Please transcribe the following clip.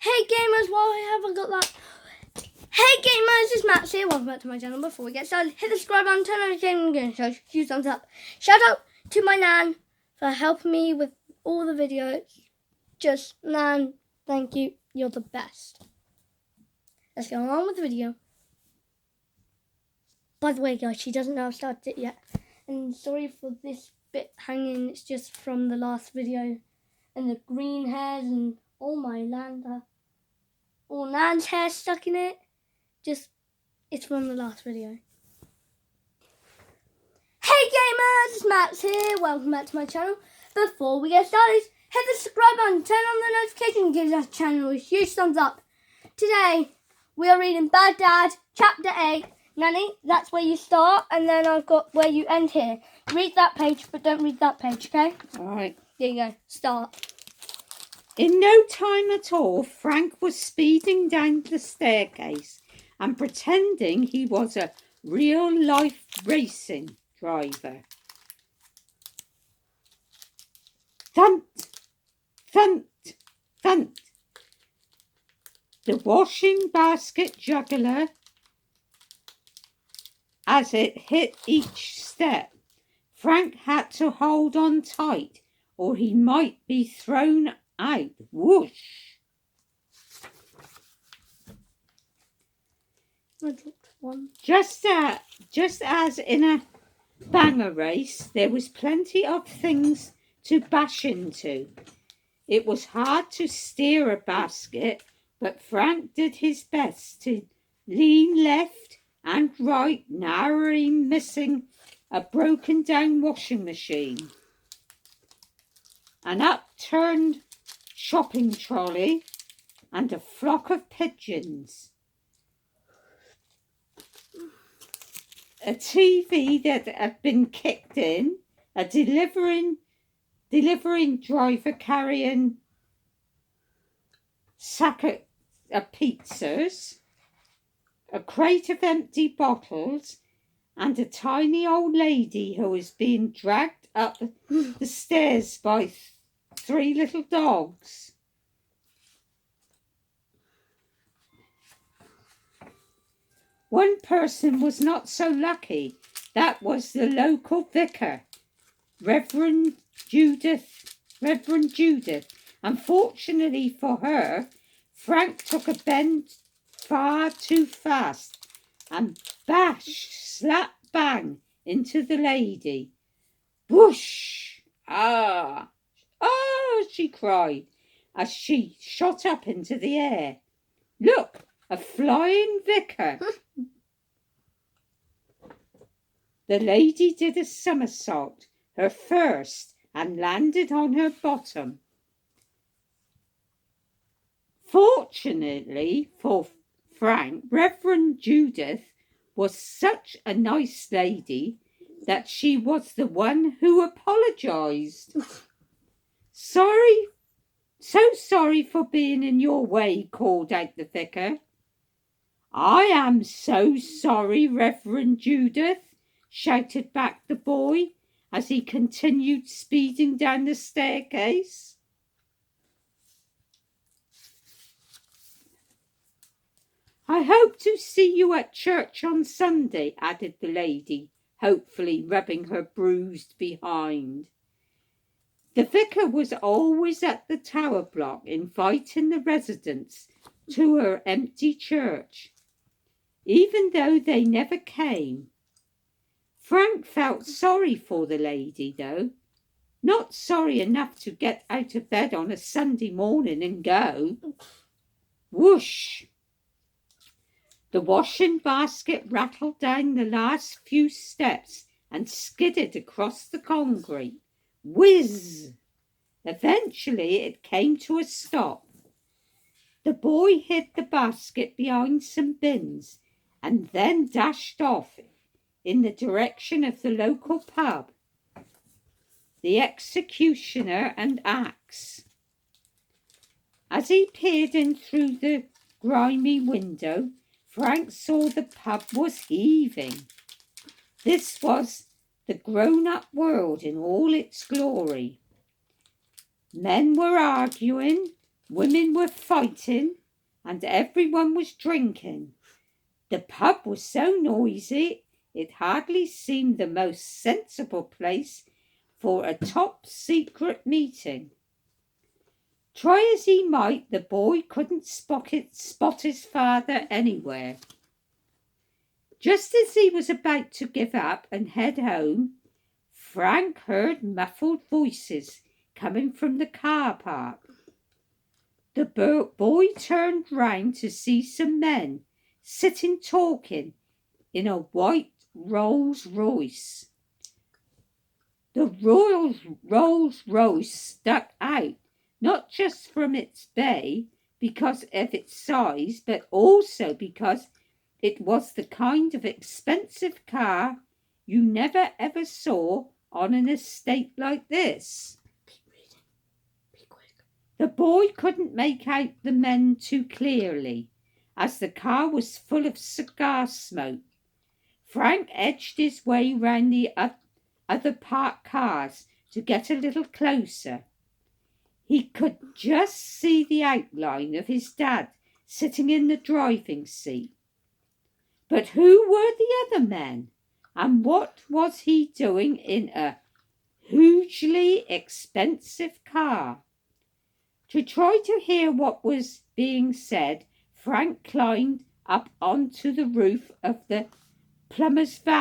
Hey gamers, why haven't got that? Hey gamers, it's Max here. Welcome back to my channel. Before we get started, hit the subscribe button, turn on notifications, and huge thumbs up. Shout out to my nan for helping me with all the videos. Just nan, thank you. You're the best. Let's go on with the video. By the way, guys, she doesn't know I've started it yet. And sorry for this bit hanging. It's just from the last video. And the green hairs and all my Landa. All Nan's hair stuck in it. It's from the last video. Hey gamers, it's Max here. Welcome back to my channel. Before we get started, hit the subscribe button, turn on the notification, give that channel a huge thumbs up. Today, we are reading Bad Dad, Chapter 8. Nanny, that's where you start, and then I've got where you end here. Read that page, but don't read that page, okay? Alright. There you go. Start. In no time at all, Frank was speeding down the staircase and pretending he was a real-life racing driver. Thump, thump, thump. The washing basket juggler as it hit each step. Frank had to hold on tight or he might be thrown out. Whoosh! I dropped one. Just as in a banger race, there was plenty of things to bash into. It was hard to steer a basket, but Frank did his best to lean left and right, narrowly missing a broken down washing machine, an upturned shopping trolley, and a flock of pigeons. A TV that had been kicked in, a delivering driver carrying sack of pizzas, a crate of empty bottles, and a tiny old lady who was being dragged up the stairs by three little dogs. One person was not so lucky. That was the local vicar, Reverend Judith. Unfortunately for her, Frank took a bend far too fast and slap bang into the lady. Whoosh! Ah! Ah! She cried as she shot up into the air. Look, a flying vicar. The lady did a somersault, her first, and landed on her bottom. Fortunately for Frank, Reverend Judith was such a nice lady that she was the one who apologized. So sorry for being in your way, called out the vicar. I am so sorry, Reverend Judith, shouted back the boy as he continued speeding down the staircase. I hope to see you at church on Sunday, added the lady, hopefully rubbing her bruised behind. The vicar was always at the tower block, inviting the residents to her empty church, even though they never came. Frank felt sorry for the lady, though. Not sorry enough to get out of bed on a Sunday morning and go. Whoosh! The washing basket rattled down the last few steps and skidded across the concrete. Whiz! Eventually it came to a stop. The boy hid the basket behind some bins and then dashed off in the direction of the local pub. The executioner and axe. As he peered in through the grimy window, Frank saw the pub was heaving. This was the grown-up world in all its glory. Men were arguing, Women were fighting and everyone was drinking. The pub was so noisy it hardly seemed the most sensible place for a top secret meeting. Try as he might, the boy couldn't spot his father anywhere. Just as he was about to give up and head home, Frank heard muffled voices coming from the car park. The boy turned round to see some men sitting talking in a white Rolls Royce. The Rolls Royce stuck out, not just from its bay because of its size, but also because it was the kind of expensive car you never ever saw on an estate like this. Be quick. The boy couldn't make out the men too clearly, as the car was full of cigar smoke. Frank edged his way round the other parked cars to get a little closer. He could just see the outline of his dad sitting in the driving seat. But who were the other men? And what was he doing in a hugely expensive car? To try to hear what was being said, Frank climbed up onto the roof of the plumber's van.